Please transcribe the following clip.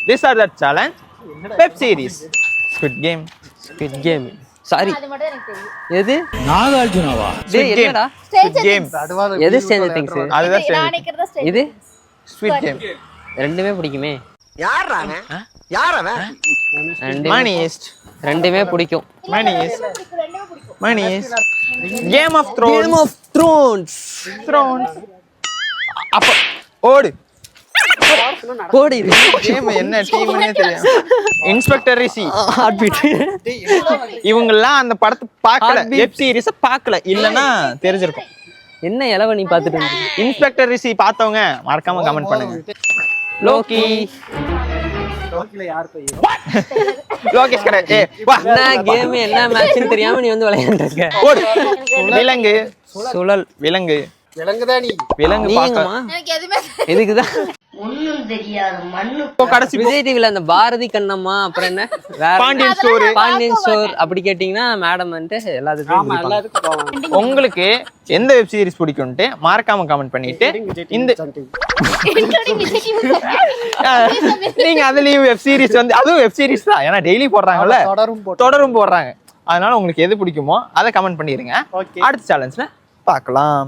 These are the challenge. Web series. Squid Game. Sorry அது மட்டும் எனக்கு தெரியும். எது நாகார்ஜுனாவா? டேய் Game. என்னடா Squid Game. எது Stranger Things அதுதான் நான் Stranger நினைக்கிறதா Things. இது Squid Game. ரெண்டுமே பிடிக்குமே ரெண்டுமே Money Heist. ரெண்டுமே பிடிக்கும் Money Heist. ரெண்டுமே பிடிக்கும். Money Heist. Game of Thrones. Game of Thrones Thrones. அப்ப ஓடு. கோடி இது கேம் என்ன டீம்னே தெரியும். இன்ஸ்பெக்டர் ரிஷி. ஹார்ட் பீட் இவங்கெல்லாம் அந்த படத்தை பார்க்கல, Heartbeat. வெப் சீரிஸ பார்க்கல, இல்லனா தெரிஞ்சிருக்கும். என்ன இலவ நீ பாத்துட்டு இருந்த இன்ஸ்பெக்டர் ரிஷி பார்த்தவங்க மறக்காம கமெண்ட் பண்ணுங்க. லோகி. லோகேஷ் கடை. வா. என்ன கேம் என்ன மேட்ச்னு தெரியாம நீ வந்து விளையாண்டுட்டு இருக்க ஓடு. விலங்கு. சுழல் விலங்கு. விலங்கு நீங்கம்மா பார்க்க. எனக்கு எதுவுமே எதுக்குதான் இப்போ கடைசி விஜய் டிவில அந்த பாரதி கண்ணம்மா அப்புறம் என்ன வேற பாண்டியன் ஸ்டோர். பாண்டியன் ஸ்டோர் அப்படி கேட்டீங்கன்னா மேடம் வந்து எல்லாத்துக்கும் பிடிப்பாங்க. உங்களுக்கு எந்த வெப் சீரிஸ் பிடிக்கும்ட்டு மறக்காம கமெண்ட் பண்ணிட்டு இந்த including விஜய் டிவி. நீங்க அதுலயும் வெப் சீரிஸ் வந்து அதுவும் வெப் சீரிஸ் தான், ஏன்னா டெய்லி போடுறாங்கல்ல, தொடரும் போடுறாங்க. அதனால உங்களுக்கு எது பிடிக்குமோ அதை கமெண்ட் பண்ணிருங்க. அடுத்த சேலஞ்ச்ல பார்க்கலாம்.